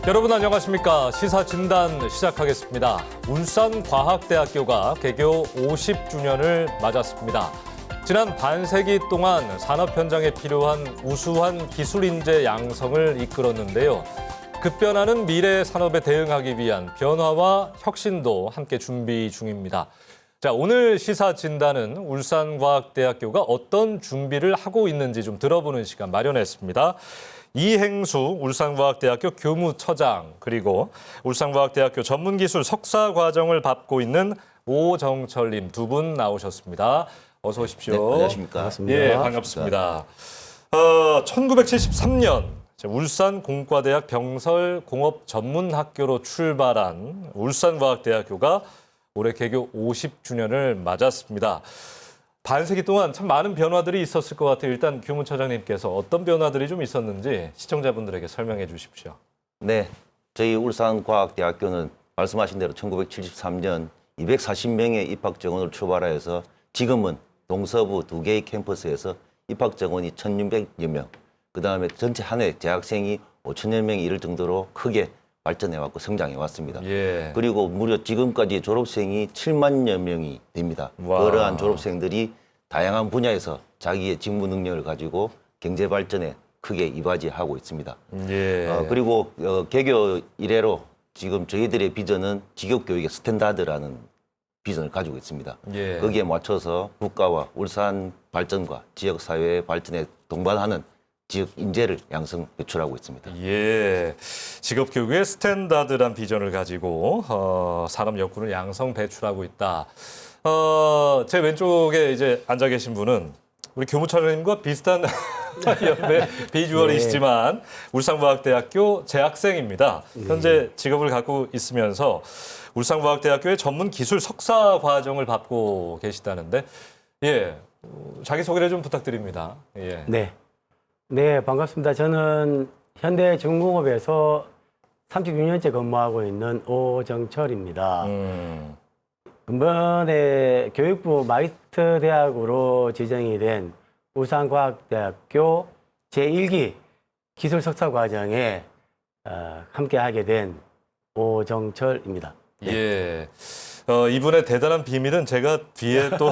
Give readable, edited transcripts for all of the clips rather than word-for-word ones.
여러분 안녕하십니까. 시사진단 시작하겠습니다. 울산과학대학교가 개교 50주년을 맞았습니다. 지난 반세기 동안 산업 현장에 필요한 우수한 기술 인재 양성을 이끌었는데요. 급변하는 미래 산업에 대응하기 위한 변화와 혁신도 함께 준비 중입니다. 자, 오늘 시사진단은 울산과학대학교가 어떤 준비를 하고 있는지 좀 들어보는 시간 마련했습니다. 이행수 울산과학대학교 교무처장, 그리고 울산과학대학교 전문기술 석사과정을 밟고 있는 오정철님 두 분 나오셨습니다. 어서 오십시오. 네, 안녕하십니까. 반갑습니다. 예, 반갑습니다. 1973년 울산공과대학 병설공업전문학교로 출발한 울산과학대학교가 올해 개교 50주년을 맞았습니다. 반세기 동안 참 많은 변화들이 있었을 것 같아요. 일단 교무처장님께서 어떤 변화들이 좀 있었는지 시청자분들에게 설명해 주십시오. 네, 저희 울산과학대학교는 말씀하신 대로 1973년 240명의 입학 정원을 출발하여서 지금은 동서부 두 개의 캠퍼스에서 입학 정원이 1,600여 명, 그다음에 전체 한 해 재학생이 5천여 명이 이를 정도로 크게 발전해왔고 성장해왔습니다. 예. 그리고 무려 지금까지 졸업생이 7만여 명이 됩니다. 와. 그러한 졸업생들이 다양한 분야에서 자기의 직무 능력을 가지고 경제 발전에 크게 이바지하고 있습니다. 예. 그리고 개교 이래로 지금 저희들의 비전은 직업교육의 스탠다드라는 비전을 가지고 있습니다. 예. 거기에 맞춰서 국가와 울산 발전과 지역사회의 발전에 동반하는 지역 인재를 양성 배출하고 있습니다. 예, 직업교육의 스탠다드란 비전을 가지고 산업 여군을 양성 배출하고 있다. 제 왼쪽에 이제 앉아 계신 분은 우리 교무처장님과 비슷한 연배 비주얼이시지만 울산과학대학교 재학생입니다. 현재 직업을 갖고 있으면서 울산과학대학교의 전문기술 석사 과정을 밟고 계시다는데, 예, 자기소개를 좀 부탁드립니다. 예. 네, 반갑습니다. 저는 현대중공업에서 36년째 근무하고 있는 오정철입니다. 이번에 교육부 마이스터 대학으로 지정이 된 울산과학대학교 제1기 기술 석사 과정에 함께하게 된 오정철입니다. 예. 이분의 대단한 비밀은 제가 뒤에 또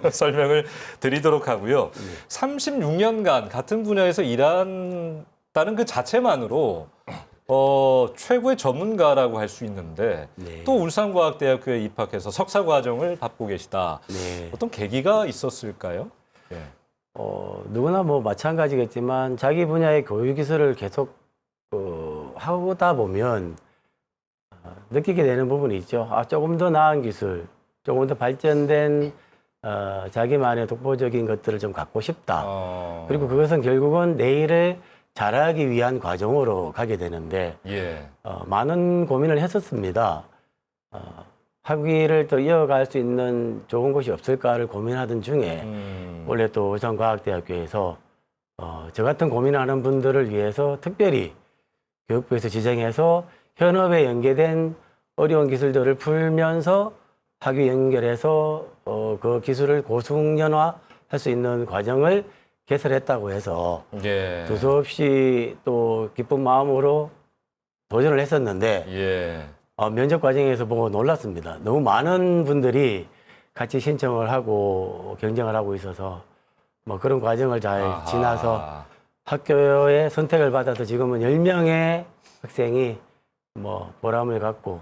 설명을 드리도록 하고요. 36년간 같은 분야에서 일한다는 그 자체만으로 최고의 전문가라고 할 수 있는데 네. 또 울산과학대학교에 입학해서 석사 과정을 밟고 계시다. 네. 어떤 계기가 있었을까요? 예. 누구나 뭐 마찬가지겠지만 자기 분야의 교육 기술을 계속 하다 보면 느끼게 되는 부분이 있죠. 조금 더 나은 기술, 조금 더 발전된 자기만의 독보적인 것들을 좀 갖고 싶다. 그리고 그것은 결국은 내일을 잘하기 위한 과정으로 가게 되는데 예. 많은 고민을 했었습니다. 학위를 또 이어갈 수 있는 좋은 곳이 없을까를 고민하던 중에 원래 또 울산과학대학교에서 저 같은 고민하는 분들을 위해서 특별히 교육부에서 지정해서 현업에 연계된 어려운 기술들을 풀면서 학위 연결해서 그 기술을 고숙련화할 수 있는 과정을 개설했다고 해서 예. 두서없이 또 기쁜 마음으로 도전을 했었는데 예. 면접 과정에서 보고 놀랐습니다. 너무 많은 분들이 같이 신청을 하고 경쟁을 하고 있어서 뭐 그런 과정을 잘 아하. 지나서 학교의 선택을 받아서 지금은 10명의 학생이 뭐 보람을 갖고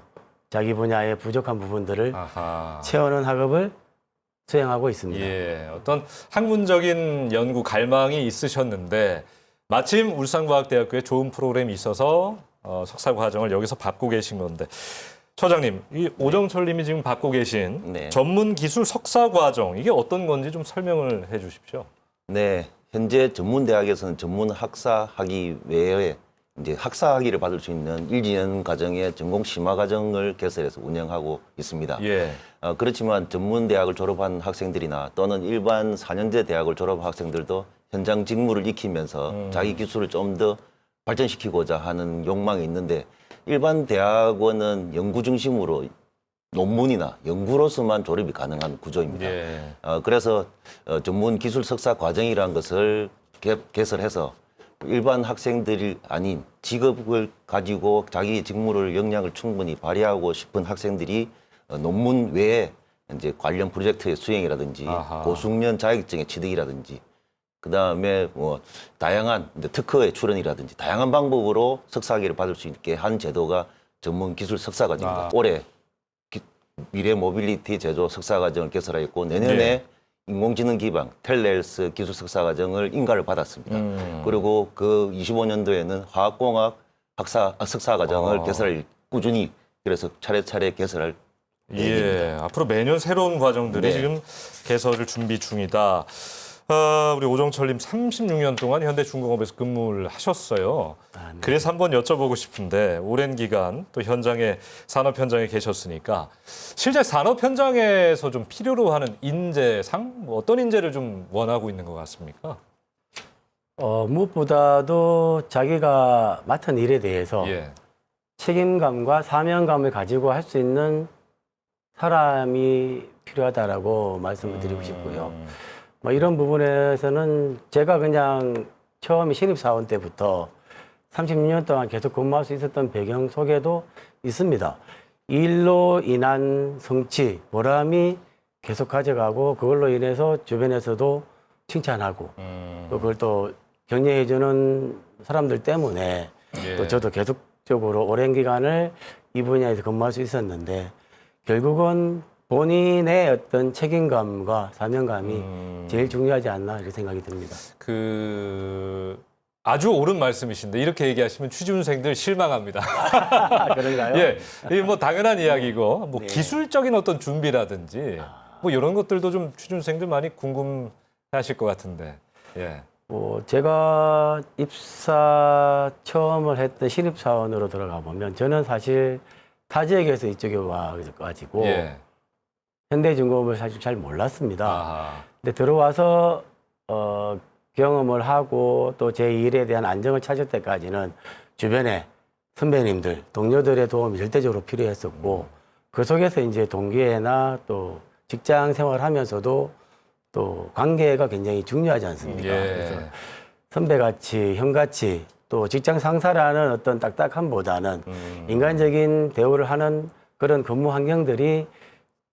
자기 분야의 부족한 부분들을 아하. 채우는 학업을 수행하고 있습니다. 예, 어떤 학문적인 연구 갈망이 있으셨는데 마침 울산과학대학교에 좋은 프로그램이 있어서 석사 과정을 여기서 밟고 계신 건데, 처장님, 이 오정철님이 지금 밟고 계신 네. 전문기술 석사 과정, 이게 어떤 건지 좀 설명을 해주십시오. 네, 현재 전문대학에서는 전문 학사 학위 외에 이제 학사 학위를 받을 수 있는 1, 2년 과정의 전공 심화 과정을 개설해서 운영하고 있습니다. 예, 그렇지만 전문대학을 졸업한 학생들이나 또는 일반 4년제 대학을 졸업한 학생들도 현장 직무를 익히면서 자기 기술을 좀 더 발전시키고자 하는 욕망이 있는데, 일반 대학원은 연구 중심으로 논문이나 연구로서만 졸업이 가능한 구조입니다. 예. 그래서 전문 기술 석사 과정이라는 것을 개설해서 일반 학생들이 아닌 직업을 가지고 자기 직무를 역량을 충분히 발휘하고 싶은 학생들이 논문 외에 이제 관련 프로젝트의 수행이라든지 아하. 고숙련 자격증의 취득이라든지 그다음에 뭐 다양한 이제 특허의 출원이라든지 다양한 방법으로 석사학위를 받을 수 있게 한 제도가 전문 기술 석사 과정입니다. 아. 올해 미래 모빌리티 제조 석사 과정을 개설하였고 내년에 네. 인공지능 기반 텔레헬스 기술 석사 과정을 인가를 받았습니다. 그리고 그 25년도에는 화학공학 석사 과정을 개설할 꾸준히 그래서 차례차례 개설할 예, 앞으로 매년 새로운 과정들이 네. 지금 개설을 준비 중이다. 우리 오정철님 36년 동안 현대중공업에서 근무를 하셨어요. 아, 네. 그래서 한번 여쭤보고 싶은데 오랜 기간 또 현장에 산업 현장에 계셨으니까 실제 산업 현장에서 좀 필요로 하는 인재상 뭐 어떤 인재를 좀 원하고 있는 것 같습니까? 무엇보다도 자기가 맡은 일에 대해서 예. 책임감과 사명감을 가지고 할 수 있는 사람이 필요하다라고 말씀을 드리고 싶고요. 뭐 이런 부분에서는 제가 그냥 처음에 신입사원 때부터 36년 동안 계속 근무할 수 있었던 배경 속에도 있습니다. 일로 인한 성취, 보람이 계속 가져가고 그걸로 인해서 주변에서도 칭찬하고 또 그걸 또 격려해주는 사람들 때문에 예. 또 저도 계속적으로 오랜 기간을 이 분야에서 근무할 수 있었는데 결국은 본인의 어떤 책임감과 사명감이 제일 중요하지 않나 이렇게 생각이 듭니다. 아주 옳은 말씀이신데 이렇게 얘기하시면 취준생들 실망합니다. 그런가요? 예, 이게 뭐 당연한 이야기고 뭐 네. 기술적인 어떤 준비라든지 뭐 이런 것들도 좀 취준생들 많이 궁금해하실 것 같은데. 예. 제가 입사 처음을 했던 신입사원으로 들어가 보면 저는 사실 타 지역에서 이쪽에 와가지고 예. 현대중공업을 사실 잘 몰랐습니다. 아하. 근데 들어와서 경험을 하고 또 제 일에 대한 안정을 찾을 때까지는 주변에 선배님들, 동료들의 도움이 절대적으로 필요했었고 그 속에서 이제 동기회나 또 직장 생활하면서도 또 관계가 굉장히 중요하지 않습니까? 예. 그래서 선배같이 형같이 또 직장 상사라는 어떤 딱딱함보다는 인간적인 대우를 하는 그런 근무 환경들이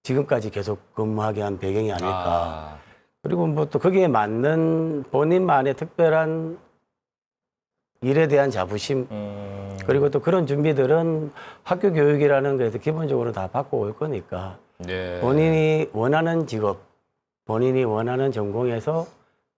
지금까지 계속 근무하게 한 배경이 아닐까. 그리고 뭐 또 거기에 맞는 본인만의 특별한 일에 대한 자부심 그리고 또 그런 준비들은 학교 교육이라는 거에서 기본적으로 다 받고 올 거니까 예. 본인이 원하는 직업, 본인이 원하는 전공에서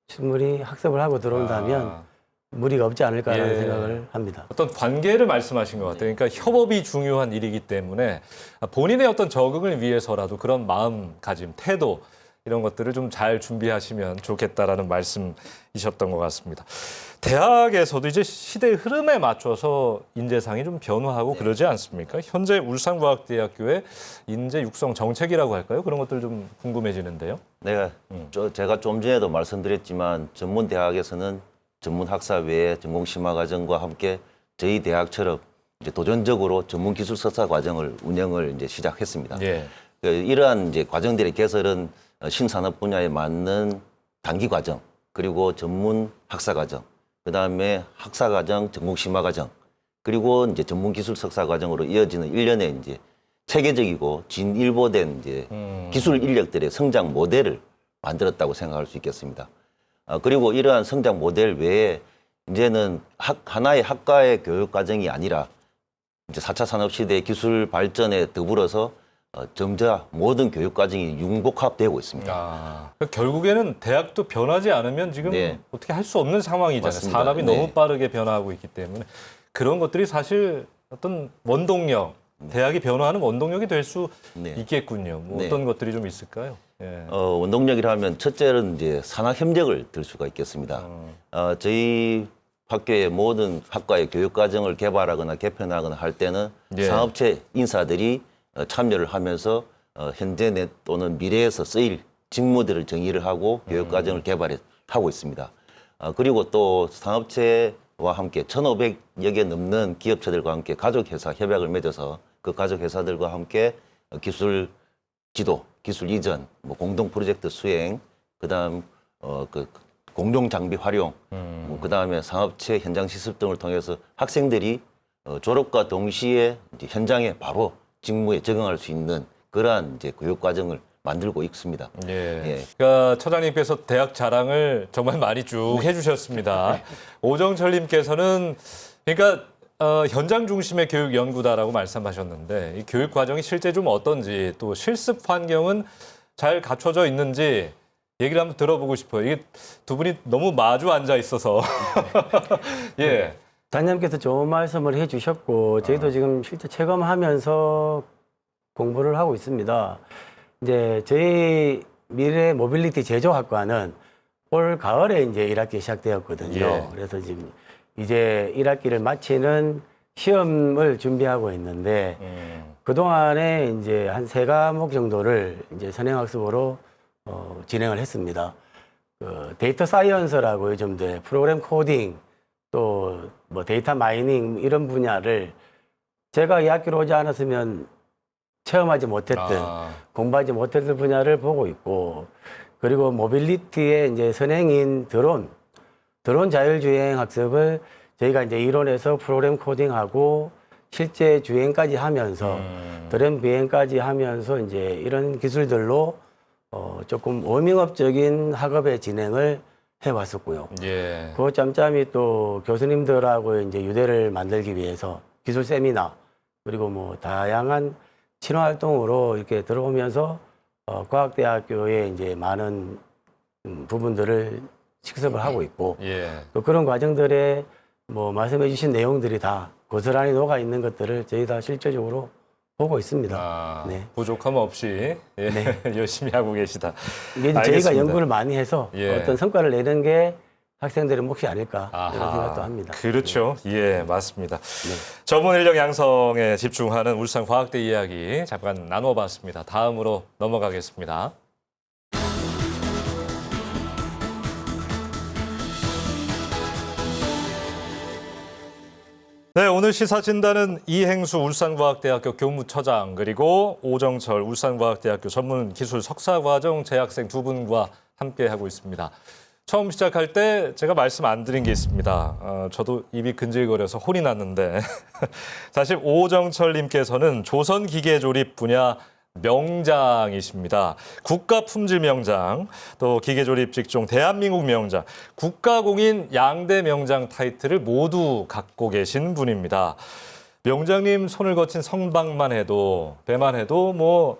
충분히 학습을 하고 들어온다면 무리가 없지 않을까라는 예. 생각을 합니다. 어떤 관계를 말씀하신 것 같아요. 그러니까 협업이 중요한 일이기 때문에 본인의 어떤 적응을 위해서라도 그런 마음가짐, 태도 이런 것들을 좀 잘 준비하시면 좋겠다라는 말씀이셨던 것 같습니다. 대학에서도 이제 시대의 흐름에 맞춰서 인재상이 좀 변화하고 그러지 않습니까? 현재 울산과학대학교의 인재 육성 정책이라고 할까요? 그런 것들 좀 궁금해지는데요. 제가 좀 전에도 말씀드렸지만 전문 대학에서는 전문 학사 외에 전공 심화 과정과 함께 저희 대학처럼 이제 도전적으로 전문 기술 석사 과정을 운영을 이제 시작했습니다. 예. 이러한 이제 과정들의 개설은 신산업 분야에 맞는 단기 과정, 그리고 전문 학사 과정, 그다음에 학사 과정, 전공 심화 과정, 그리고 이제 전문 기술 석사 과정으로 이어지는 일련의 이제 체계적이고 진일보된 이제 기술 인력들의 성장 모델을 만들었다고 생각할 수 있겠습니다. 그리고 이러한 성장 모델 외에 이제는 하나의 학과의 교육 과정이 아니라 이제 4차 산업 시대의 기술 발전에 더불어서 점차 모든 교육 과정이 융복합되고 있습니다. 그러니까 결국에는 대학도 변하지 않으면 지금 네. 어떻게 할 수 없는 상황이잖아요. 맞습니다. 산업이 네. 너무 빠르게 변화하고 있기 때문에 그런 것들이 사실 어떤 원동력, 대학이 변화하는 원동력이 될 수 네. 있겠군요. 뭐 네. 어떤 것들이 좀 있을까요? 예. 원동력이라면 첫째는 이제 산학 협력을 들 수가 있겠습니다. 저희 학교의 모든 학과의 교육 과정을 개발하거나 개편하거나 할 때는 예. 산업체 인사들이 참여를 하면서 현재 또는 미래에서 쓰일 직무들을 정의를 하고 교육 과정을 개발하고 있습니다. 그리고 또 산업체와 함께 1,500여 개 넘는 기업체들과 함께 가족회사 협약을 맺어서 그 가족회사들과 함께 기술 지도, 기술 이전, 뭐 공동 프로젝트 수행, 그다음 그 공용 장비 활용, 그다음에 상업체 현장 실습 등을 통해서 학생들이 졸업과 동시에 이제 현장에 바로 직무에 적응할 수 있는 그러한 이제 교육 과정을 만들고 있습니다. 예. 예. 그러니까 처장님께서 대학 자랑을 정말 많이 쭉 해주셨습니다. 오정철님께서는 그러니까 현장 중심의 교육 연구다라고 말씀하셨는데 이 교육 과정이 실제 좀 어떤지 또 실습 환경은 잘 갖춰져 있는지 얘기를 한번 들어보고 싶어요. 이게 두 분이 너무 마주 앉아 있어서 예. 단장님께서 좋은 말씀을 해주셨고 저희도 지금 실제 체감하면서 공부를 하고 있습니다. 이제 저희 미래 모빌리티 제조학과는 올 가을에 이제 1학기 시작되었거든요. 예. 그래서 지금 이제 1학기를 마치는 시험을 준비하고 있는데 그동안에 이제 한 3과목 정도를 이제 선행학습으로 진행을 했습니다. 그 데이터 사이언스라고 요즘 프로그램 코딩 또 뭐 데이터 마이닝 이런 분야를 제가 이 학교로 오지 않았으면 체험하지 못했던 공부하지 못했던 분야를 보고 있고 그리고 모빌리티의 이제 선행인 드론 자율주행 학습을 저희가 이제 이론에서 프로그램 코딩하고 실제 주행까지 하면서 드론 비행까지 하면서 이제 이런 기술들로 조금 워밍업적인 학업의 진행을 해왔었고요. 예. 그 짬짬이 또 교수님들하고 이제 유대를 만들기 위해서 기술 세미나 그리고 뭐 다양한 친화 활동으로 이렇게 들어오면서 과학대학교에 이제 많은 부분들을 식습을 하고 있고 예. 또 그런 과정들에 뭐 말씀해 주신 내용들이 다 고스란히 녹아 있는 것들을 저희 다 실질적으로 보고 있습니다. 네. 부족함 없이 예, 네. 열심히 하고 계시다. 이게 이제 알겠습니다. 저희가 연구를 많이 해서 예. 어떤 성과를 내는 게 학생들의 몫이 아닐까 아하, 이런 생각도 합니다. 그렇죠. 예, 맞습니다. 전문 인력 양성에 집중하는 울산과학대 이야기 잠깐 나눠봤습니다. 다음으로 넘어가겠습니다. 네, 오늘 시사진단은 이행수 울산과학대학교 교무처장 그리고 오정철 울산과학대학교 전문기술 석사과정 재학생 두 분과 함께하고 있습니다. 처음 시작할 때 제가 말씀 안 드린 게 있습니다. 저도 입이 근질거려서 혼이 났는데 사실 오정철님께서는 조선기계조립 분야 명장이십니다. 국가품질 명장, 또 기계조립 직종 대한민국 명장, 국가공인 양대 명장 타이틀을 모두 갖고 계신 분입니다. 명장님 손을 거친 성방만 해도 배만 해도 뭐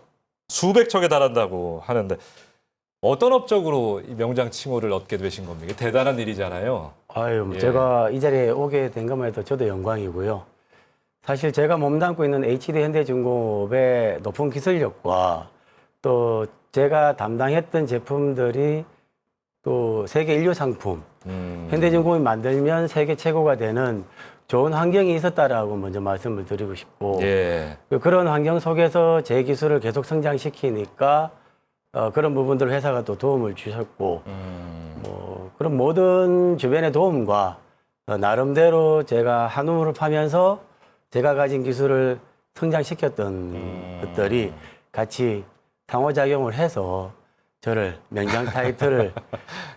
수백 척에 달한다고 하는데 어떤 업적으로 이 명장 칭호를 얻게 되신 겁니까? 대단한 일이잖아요. 아유, 예. 제가 이 자리에 오게 된 것만 해도 저도 영광이고요. 사실 제가 몸담고 있는 HD 현대중공업의 높은 기술력과 또 제가 담당했던 제품들이 또 세계 인류 상품, 현대중공업이 만들면 세계 최고가 되는 좋은 환경이 있었다라고 먼저 말씀을 드리고 싶고 예. 그런 환경 속에서 제 기술을 계속 성장시키니까 그런 부분들 회사가 또 도움을 주셨고 뭐 그런 모든 주변의 도움과 나름대로 제가 한우물을 파면서 제가 가진 기술을 성장시켰던 것들이 같이 상호작용을 해서 저를 명장 타이틀을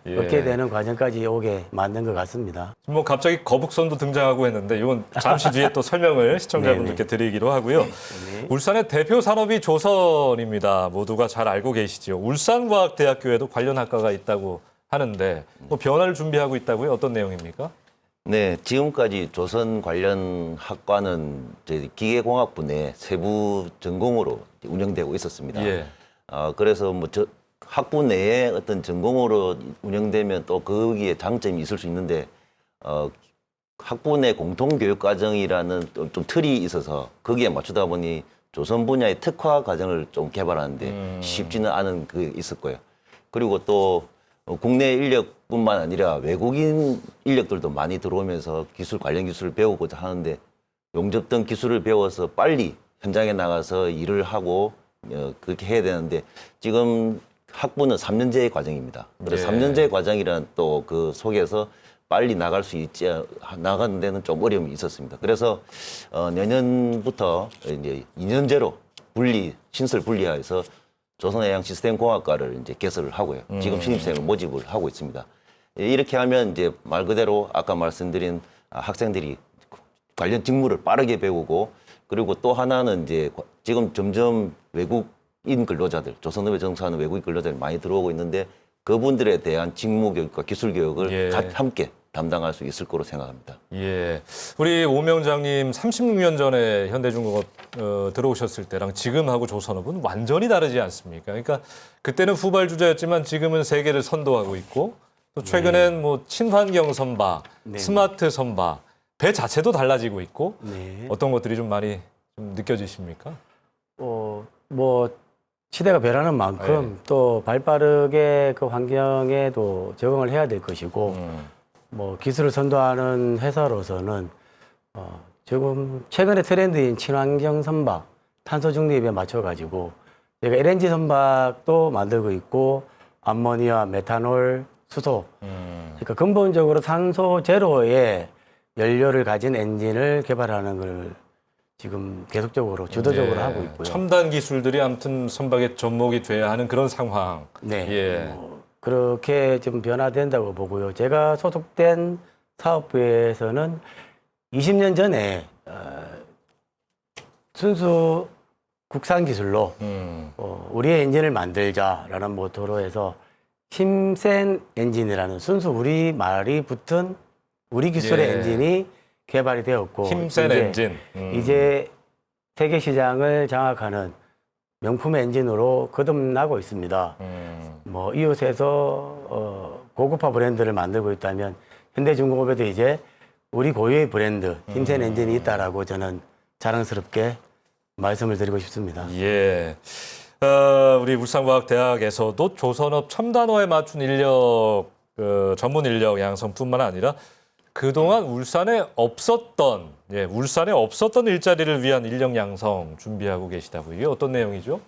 예. 얻게 되는 과정까지 오게 만든 것 같습니다. 뭐 갑자기 거북선도 등장하고 했는데 이건 잠시 뒤에 또 설명을 시청자분들께 드리기로 하고요. 네. 울산의 대표 산업이 조선입니다. 모두가 잘 알고 계시죠. 울산과학대학교에도 관련 학과가 있다고 하는데 뭐 변화를 준비하고 있다고요? 어떤 내용입니까? 네, 지금까지 조선 관련 학과는 저희 기계공학부 내 세부 전공으로 운영되고 있었습니다. 예. 그래서 뭐 학부 내에 어떤 전공으로 운영되면 또 거기에 장점이 있을 수 있는데 학부 내 공통교육 과정이라는 좀 틀이 있어서 거기에 맞추다 보니 조선 분야의 특화 과정을 좀 개발하는데 쉽지는 않은 그게 있을 거예요. 그리고 또 국내 인력뿐만 아니라 외국인 인력들도 많이 들어오면서 관련 기술을 배우고자 하는데 용접등 기술을 배워서 빨리 현장에 나가서 일을 하고 그렇게 해야 되는데 지금 학부는 3년제 과정입니다. 그래서 예. 3년제 과정이란 또 그 속에서 빨리 나갈 수 있지 나가는 데는 좀 어려움이 있었습니다. 그래서 내년부터 이제 2년제로 신설 분리해서 조선해양 시스템공학과를 이제 개설을 하고요. 지금 신입생을 모집을 하고 있습니다. 이렇게 하면 이제 말 그대로 아까 말씀드린 학생들이 관련 직무를 빠르게 배우고 그리고 또 하나는 이제 지금 점점 외국인 근로자들, 조선업에 정사하는 외국인 근로자들이 많이 들어오고 있는데 그분들에 대한 직무 교육과 기술 교육을 예. 함께 담당할 수 있을 거로 생각합니다. 예. 우리 오 명장님 36년 전에 현대중공업 들어오셨을 때랑 지금하고 조선업은 완전히 다르지 않습니까? 그러니까 그때는 후발주자였지만 지금은 세계를 선도하고 있고 또 최근엔 뭐 친환경 선박, 네. 스마트 선박, 배 자체도 달라지고 있고 네. 어떤 것들이 좀 많이 좀 느껴지십니까? 뭐 시대가 변하는 만큼 또 발빠르게 그 환경에도 적응을 해야 될 것이고 뭐 기술을 선도하는 회사로서는 지금 최근의 트렌드인 친환경 선박, 탄소 중립에 맞춰 가지고 저희가 LNG 선박도 만들고 있고 암모니아, 메탄올, 수소 그러니까 근본적으로 탄소 제로의 연료를 가진 엔진을 개발하는 걸 지금 계속적으로 주도적으로 예. 하고 있고요. 첨단 기술들이 아무튼 선박의 접목이 돼야 하는 그런 상황. 네. 예. 그렇게 좀 변화된다고 보고요. 제가 소속된 사업부에서는 20년 전에 순수 국산 기술로 우리의 엔진을 만들자라는 모토로 해서 힘센 엔진이라는 순수 우리 말이 붙은 우리 기술의 예. 엔진이 개발이 되었고 힘센 이제 엔진. 이제 세계 시장을 장악하는 명품 엔진으로 거듭나고 있습니다. 뭐 이웃에서 고급화 브랜드를 만들고 있다면 현대중공업에도 이제 우리 고유의 브랜드 힘센 엔진이 있다라고 저는 자랑스럽게 말씀을 드리고 싶습니다. 예. 우리 울산과학대학에서도 조선업 첨단화에 맞춘 인력, 전문 인력 양성뿐만 아니라 그동안 울산에 없었던 일자리를 위한 인력 양성 준비하고 계시다고요. 이게 어떤 내용이죠?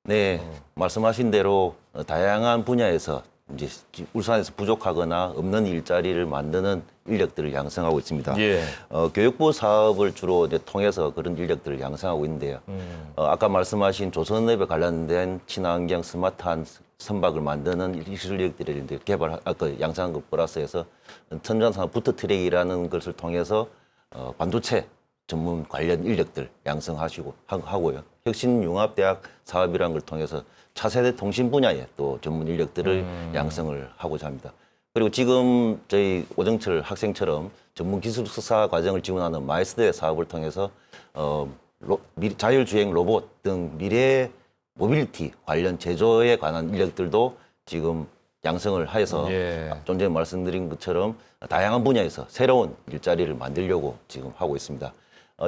네, 말씀하신 대로 다양한 분야에서 이제 울산에서 부족하거나 없는 일자리를 만드는 인력들을 양성하고 있습니다. 예. 교육부 사업을 주로 이제 통해서 그런 인력들을 양성하고 있는데요. 아까 말씀하신 조선업에 관련된 친환경 스마트한 선박을 만드는 기술 인력들을 이제 양성한 것 플러스해서 첨단산업 부트트랙이라는 것을 통해서 반도체 전문 관련 인력들 하고요. 혁신융합대학 사업이라는 걸 통해서 차세대 통신 분야에 또 전문 인력들을 양성을 하고자 합니다. 그리고 지금 저희 오정철 학생처럼 전문 기술 석사 과정을 지원하는 마이스터 사업을 통해서 자율주행 로봇 등 미래 모빌리티 관련 제조에 관한 인력들도 지금 양성을 하여서 좀 전에 말씀드린 것처럼 다양한 분야에서 새로운 일자리를 만들려고 지금 하고 있습니다.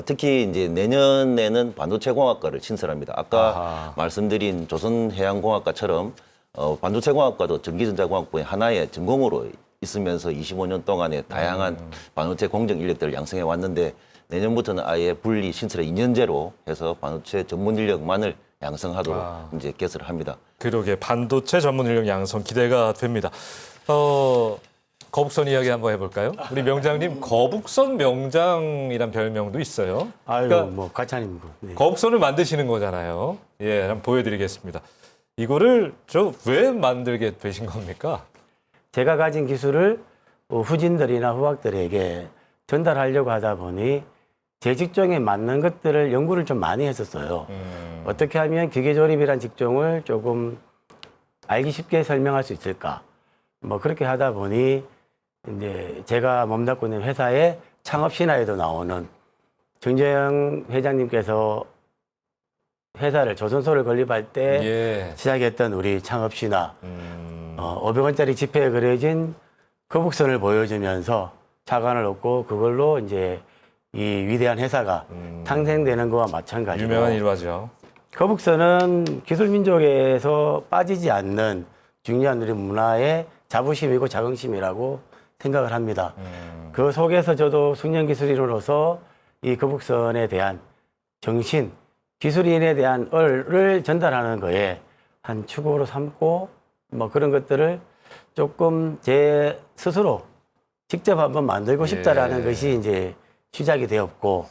특히 이제 내년에는 반도체공학과를 신설합니다. 아까 말씀드린 조선해양공학과처럼 반도체공학과도 전기전자공학부의 하나의 전공으로 있으면서 25년 동안에 다양한 반도체 공정 인력들을 양성해 왔는데 내년부터는 아예 분리 신설의 2년제로 해서 반도체 전문 인력만을 양성하도록 이제 개설을 합니다. 그러게 반도체 전문 인력 양성 기대가 됩니다. 거북선 이야기 한번 해볼까요? 우리 명장님 거북선 명장이란 별명도 있어요. 아유, 그러니까 뭐 과찬입니다. 네. 거북선을 만드시는 거잖아요. 예, 한번 보여드리겠습니다. 이거를 왜 만들게 되신 겁니까? 제가 가진 기술을 후진들이나 후학들에게 전달하려고 하다 보니 제 직종에 맞는 것들을 연구를 좀 많이 했었어요. 어떻게 하면 기계조립이란 직종을 조금 알기 쉽게 설명할 수 있을까? 뭐 그렇게 하다 보니 이제 제가 몸담고 있는 회사의 창업 신화에도 나오는 정재영 회장님께서 회사를 조선소를 건립할 때 시작했던 우리 창업 신화 500원짜리 지폐에 그려진 거북선을 보여주면서 자관을 얻고 그걸로 이제 이 위대한 회사가 탄생되는 거와 마찬가지로 유명한 일화죠. 거북선은 기술민족에서 빠지지 않는 중요한 우리 문화의 자부심이고 자긍심이라고 생각을 합니다. 그 속에서 저도 숙련기술인으로서 이 거북선에 대한 정신, 기술인에 대한 얼을 전달하는 거에 한 축으로 삼고 뭐 그런 것들을 조금 제 스스로 직접 한번 만들고 싶다라는 것이 이제 시작이 되었고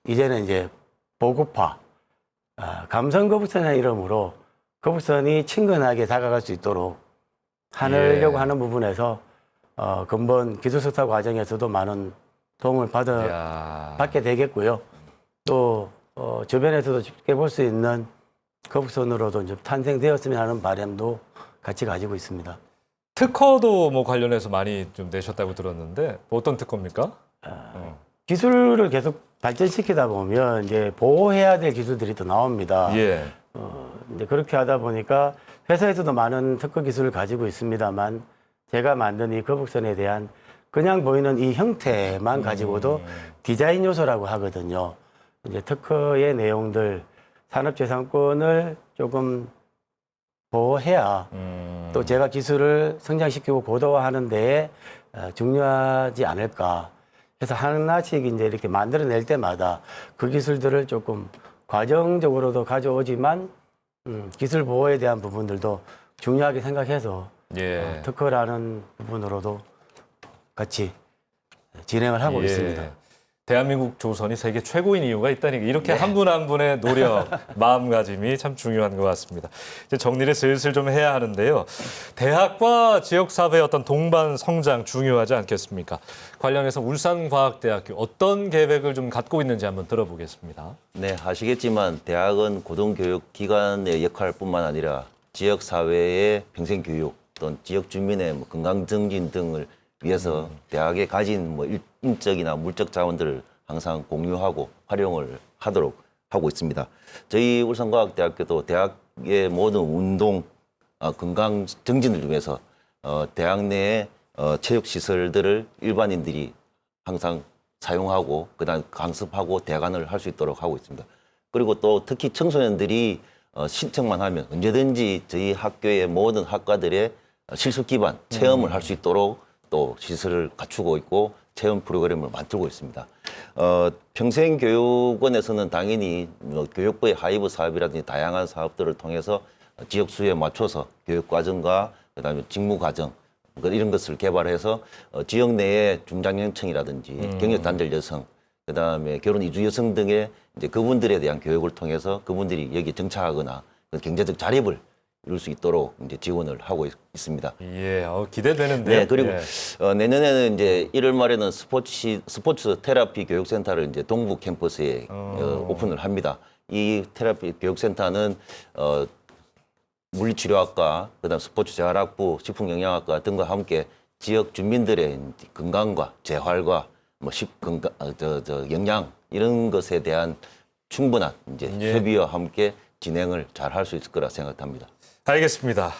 이제는 이제 보급화, 감성 거북선이라는 이름으로 거북선이 친근하게 다가갈 수 있도록 하려고 하는 부분에서 근본 기술 석사 과정에서도 많은 도움을 이야. 받게 되겠고요. 또 주변에서도 쉽게 볼 수 있는 거북선으로도 좀 탄생되었으면 하는 바람도 같이 가지고 있습니다. 특허도 뭐 관련해서 많이 좀 내셨다고 들었는데 뭐 어떤 특허입니까? 기술을 계속 발전시키다 보면 이제 보호해야 될 기술들이 또 나옵니다. 예. 이제 그렇게 하다 보니까 회사에서도 많은 특허 기술을 가지고 있습니다만 제가 만든 이 거북선에 대한 그냥 보이는 이 형태만 가지고도 디자인 요소라고 하거든요. 이제 특허의 내용들, 산업재산권을 조금 보호해야 또 제가 기술을 성장시키고 고도화하는 데에 중요하지 않을까. 그래서 하나씩 이제 이렇게 만들어낼 때마다 그 기술들을 조금 과정적으로도 가져오지만 기술 보호에 대한 부분들도 중요하게 생각해서 예. 특허라는 부분으로도 같이 진행을 하고 예. 있습니다. 대한민국 조선이 세계 최고인 이유가 있다니까 이렇게 한 분 한 분의 노력, 마음가짐이 참 중요한 것 같습니다. 이제 정리를 슬슬 좀 해야 하는데요. 대학과 지역사회의 어떤 동반 성장 중요하지 않겠습니까? 관련해서 울산과학대학교 어떤 계획을 좀 갖고 있는지 한번 들어보겠습니다. 네, 아시겠지만 대학은 고등교육 기관의 역할뿐만 아니라 지역 사회의 평생 교육 또는 지역 주민의 뭐 건강 증진 등을 위해서 대학에 가진 뭐 인적이나 물적 자원들을 항상 공유하고 활용을 하도록 하고 있습니다. 저희 울산과학대학교도 대학의 모든 운동, 건강 증진을 위해서 대학 내에 체육 시설들을 일반인들이 항상 사용하고 그다음 강습하고 대관을 할 수 있도록 하고 있습니다. 그리고 또 특히 청소년들이 신청만 하면 언제든지 저희 학교의 모든 학과들의 실습 기반 체험을 할 수 있도록 또 시설을 갖추고 있고 체험 프로그램을 만들고 있습니다. 평생교육원에서는 당연히 뭐 교육부의 하이브 사업이라든지 다양한 사업들을 통해서 지역 수요에 맞춰서 교육 과정과 그다음에 직무 과정 이런 것을 개발해서 지역 내의 중장년층이라든지 경력 단절 여성, 그다음에 결혼 이주 여성 등의 이제 그분들에 대한 교육을 통해서 그분들이 여기 정착하거나 경제적 자립을 이룰 수 있도록 이제 지원을 하고 있습니다. 예, 기대되는데요. 네, 그리고 예. 내년에는 이제 1월 말에는 스포츠 테라피 교육센터를 이제 동부 캠퍼스에 오픈을 합니다. 이 테라피 교육센터는 물리치료학과, 그다음 스포츠 재활학부, 식품영양학과 등과 함께 지역 주민들의 건강과 재활과 뭐 영양 이런 것에 대한 충분한 이제 예. 협의와 함께 진행을 잘 할 수 있을 거라 생각합니다. 알겠습니다.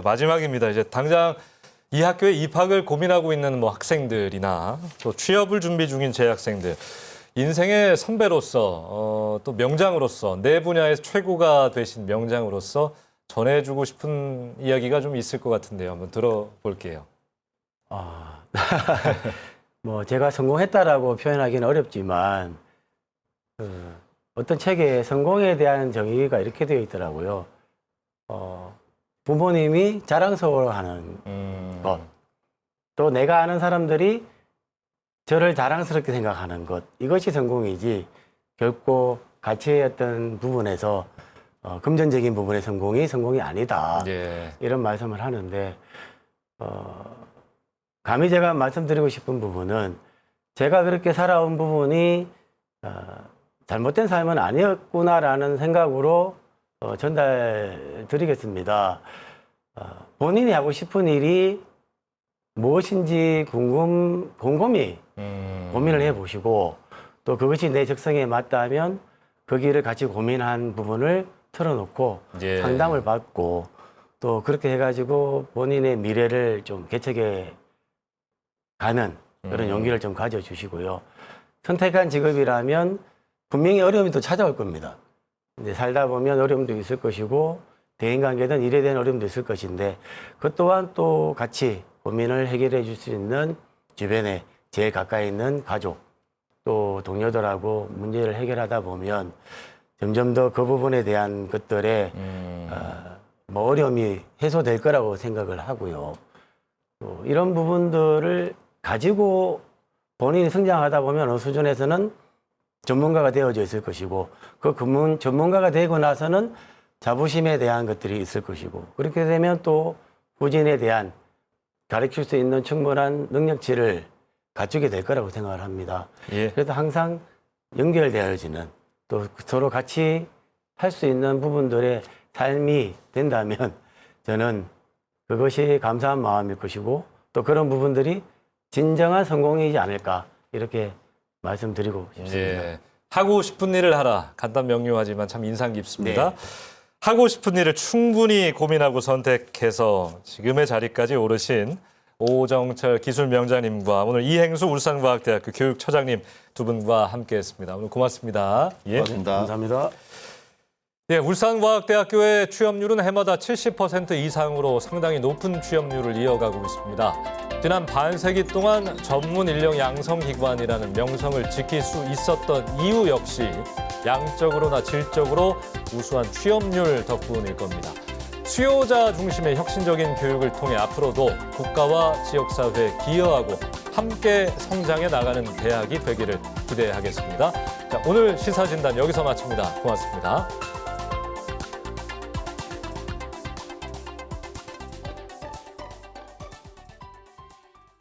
마지막입니다. 이제 당장 이 학교에 입학을 고민하고 있는 뭐 학생들이나 또 취업을 준비 중인 재학생들, 인생의 선배로서 또 명장으로서 내 분야의 최고가 되신 명장으로서 전해주고 싶은 이야기가 좀 있을 것 같은데요. 한번 들어볼게요. 뭐 제가 성공했다라고 표현하기는 어렵지만 어떤 책에 성공에 대한 정의가 이렇게 되어 있더라고요. 부모님이 자랑스러워하는 것, 또 내가 아는 사람들이 저를 자랑스럽게 생각하는 것, 이것이 성공이지 결코 가치의 어떤 부분에서 금전적인 부분의 성공이 아니다. 예. 이런 말씀을 하는데 감히 제가 말씀드리고 싶은 부분은 제가 그렇게 살아온 부분이 잘못된 삶은 아니었구나라는 생각으로 전달드리겠습니다. 본인이 하고 싶은 일이 무엇인지 곰곰이 고민을 해보시고 또 그것이 내 적성에 맞다면 그 길을 같이 고민한 부분을 털어놓고 예. 상담을 받고 또 그렇게 해가지고 본인의 미래를 좀 개척해 가는 그런 용기를 좀 가져주시고요. 선택한 직업이라면 분명히 어려움이 또 찾아올 겁니다. 이제 살다 보면 어려움도 있을 것이고 대인관계든 일에 대한 어려움도 있을 것인데 그 또한 또 같이 고민을 해결해 줄 수 있는 주변에 제일 가까이 있는 가족 또 동료들하고 문제를 해결하다 보면 점점 더 그 부분에 대한 것들에 뭐 어려움이 해소될 거라고 생각을 하고요. 또 이런 부분들을 가지고 본인이 성장하다 보면 어느 수준에서는 전문가가 되어져 있을 것이고 그 전문가가 되고 나서는 자부심에 대한 것들이 있을 것이고 그렇게 되면 또 후진에 대한 가르칠 수 있는 충분한 능력치를 갖추게 될 거라고 생각을 합니다. 예. 그래서 항상 연결되어지는 또 서로 같이 할 수 있는 부분들의 삶이 된다면 저는 그것이 감사한 마음일 것이고 또 그런 부분들이 진정한 성공이지 않을까 이렇게 말씀드리고 싶습니다. 예. 하고 싶은 일을 하라. 간단 명료하지만 참 인상 깊습니다. 네. 하고 싶은 일을 충분히 고민하고 선택해서 지금의 자리까지 오르신 오정철 기술명장님과 오늘 이행수 울산과학대학교 교육처장님 두 분과 함께했습니다. 오늘 고맙습니다. 예. 감사합니다. 예, 울산과학대학교의 취업률은 해마다 70% 이상으로 상당히 높은 취업률을 이어가고 있습니다. 지난 반세기 동안 전문 인력 양성기관이라는 명성을 지킬 수 있었던 이유 역시 양적으로나 질적으로 우수한 취업률 덕분일 겁니다. 수요자 중심의 혁신적인 교육을 통해 앞으로도 국가와 지역사회에 기여하고 함께 성장해 나가는 대학이 되기를 기대하겠습니다. 자, 오늘 시사진단 여기서 마칩니다. 고맙습니다.